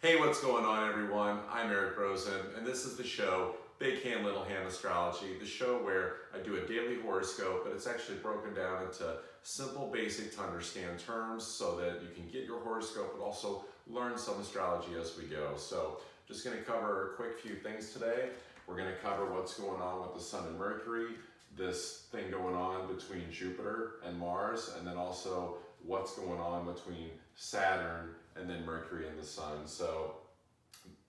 Hey, what's going on, everyone? I'm Eric Rosen, and this is the show, Big Hand, Little Hand Astrology, the show where I do a daily horoscope, but it's actually broken down into simple, basic to understand terms so that you can get your horoscope, but also learn some astrology as we go. So, just going to cover a quick few things today. We're going to cover what's going on with the Sun and Mercury, this thing going on between Jupiter and Mars, and then also what's going on between Saturn and then Mercury and the Sun. So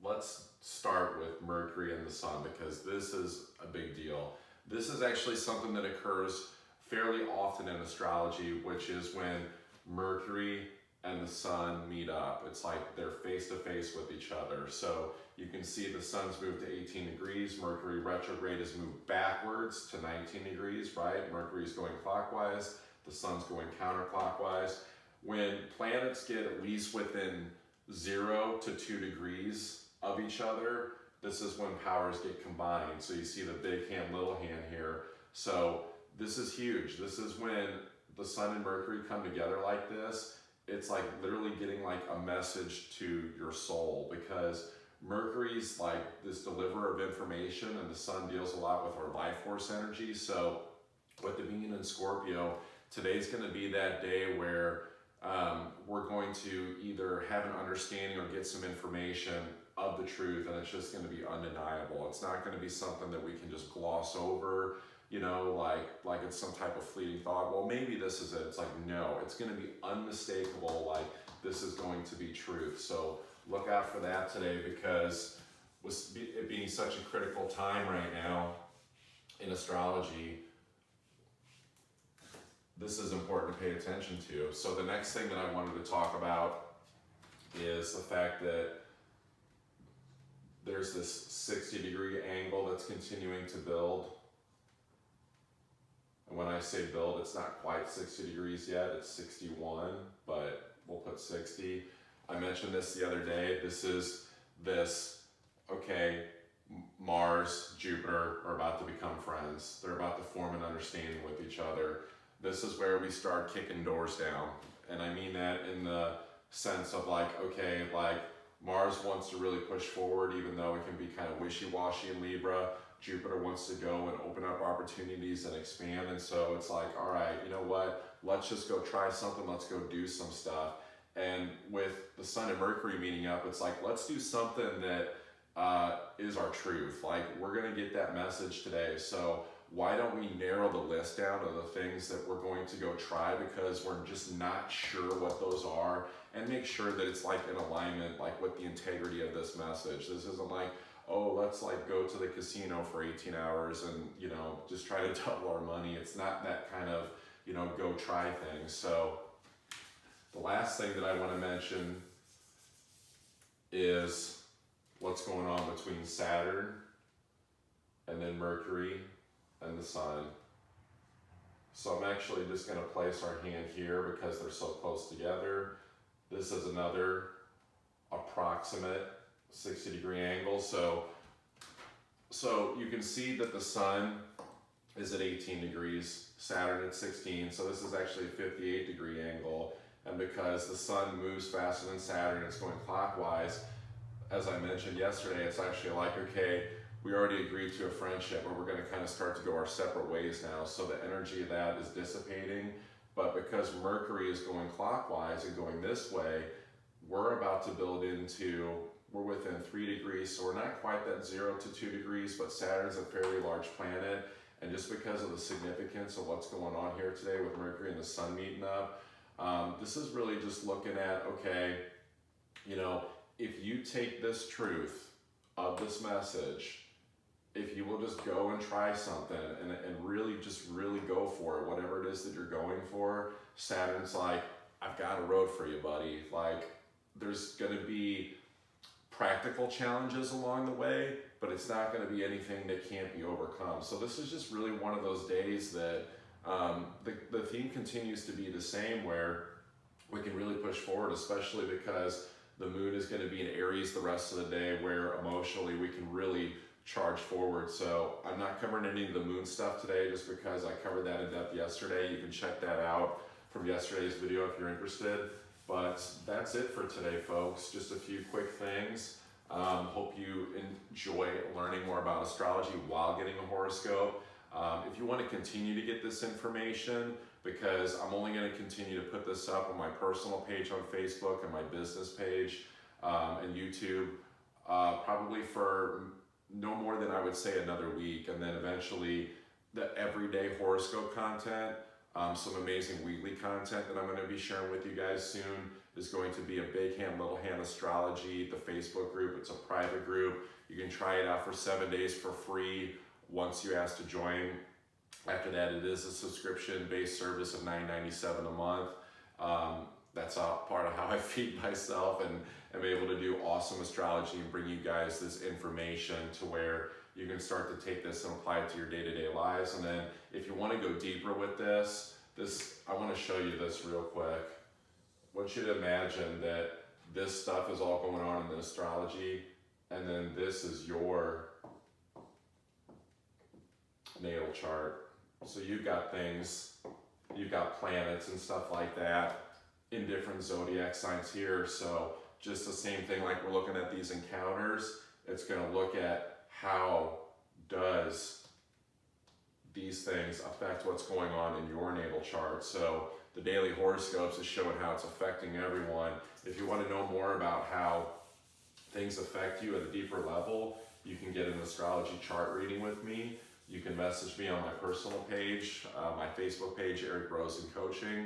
let's start with Mercury and the Sun because this is a big deal. This is actually something that occurs fairly often in astrology, which is when Mercury and the Sun meet up. It's like they're face to face with each other. So you can see the Sun's moved to 18 degrees, Mercury retrograde has moved backwards to 19 degrees, right? Mercury's going clockwise, the Sun's going counterclockwise. When planets get at least within 0 to 2 degrees of each other, this is when powers get combined. So you see the big hand, little hand here. So this is huge. This is when the Sun and Mercury come together like this. It's like literally getting like a message to your soul because Mercury's like this deliverer of information and the Sun deals a lot with our life force energy. So with the being in Scorpio, today's going to be that day where we're going to either have an understanding or get some information of the truth, and it's just going to be undeniable. It's not going to be something that we can just gloss over, you know, like it's some type of fleeting thought. Well, maybe this is it. It's like, no, it's going to be unmistakable. Like this is going to be truth. So look out for that today because with it being such a critical time right now in astrology, this is important to pay attention to. So the next thing that I wanted to talk about is the fact that there's this 60-degree angle that's continuing to build. And when I say build, it's not quite 60 degrees yet, it's 61, but we'll put 60. I mentioned this the other day. This is okay, Mars, Jupiter are about to become friends. They're about to form an understanding with each other. This is where we start kicking doors down. And I mean that in the sense of like, okay, like Mars wants to really push forward even though it can be kind of wishy-washy in Libra. Jupiter wants to go and open up opportunities and expand. And so it's like, all right, you know what? Let's just go try something. Let's go do some stuff. And with the Sun and Mercury meeting up, it's like, let's do something that is our truth. Like we're going to get that message today. So why don't we narrow the list down of the things that we're going to go try because we're just not sure what those are, and make sure that it's like in alignment like with the integrity of this message. This isn't like, oh, let's like go to the casino for 18 hours and, you know, just try to double our money. It's not that kind of, you know, go try thing. So the last thing that I want to mention is what's going on between Saturn and then Mercury and the Sun. So I'm actually just going to place our hand here because they're so close together. This is another approximate 60-degree angle. So you can see that the Sun is at 18 degrees, Saturn at 16. So this is actually a 58-degree angle. And because the Sun moves faster than Saturn, it's going clockwise. As I mentioned yesterday, it's actually like, okay, we already agreed to a friendship where we're going to kind of start to go our separate ways now. So the energy of that is dissipating. But because Mercury is going clockwise and going this way, we're about to build into, we're within 3 degrees. So we're not quite that 0 to 2 degrees, but Saturn's a fairly large planet. And just because of the significance of what's going on here today with Mercury and the Sun meeting up, this is really just looking at, okay, you know, if you take this truth of this message, if you will just go and try something and really go for it, whatever it is that you're going for, Saturn's like, I've got a road for you, buddy. Like, there's going to be practical challenges along the way, but it's not going to be anything that can't be overcome. So this is just really one of those days that the theme continues to be the same, where we can really push forward, especially because the moon is going to be in Aries the rest of the day, where emotionally we can really charge forward. So I'm not covering any of the moon stuff today just because I covered that in depth yesterday. You can check that out from yesterday's video if you're interested. But that's it for today, folks. Just a few quick things. things. Hope you enjoy learning more about astrology while getting a horoscope. If you want to continue to get this information, because I'm only going to continue to put this up on my personal page on Facebook and my business page and YouTube, probably for no more than I would say another week, and then eventually the everyday horoscope content, some amazing weekly content that I'm going to be sharing with you guys soon is going to be a Big Hand, Little Hand Astrology, the Facebook group. It's a private group. You can try it out for 7 days for free once you ask to join. After that, it is a subscription-based service of $9.97 a month. That's a part of how I feed myself and am able to do awesome astrology and bring you guys this information to where you can start to take this and apply it to your day-to-day lives. And then if you want to go deeper with this, I want to show you this real quick. I want you to imagine that this stuff is all going on in the astrology, and then this is your natal chart. So you've got things, you've got planets and stuff like that in different zodiac signs here. So just the same thing, like we're looking at these encounters, it's going to look at how does these things affect what's going on in your natal chart. So the daily horoscopes is showing how it's affecting everyone. If you want to know more about how things affect you at a deeper level, you can get an astrology chart reading with me. You can message me on my personal page, my Facebook page, Eric Rosen Coaching.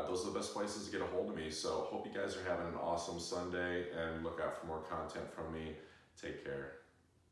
Those are the best places to get a hold of me. So hope you guys are having an awesome Sunday, and look out for more content from me. Take care.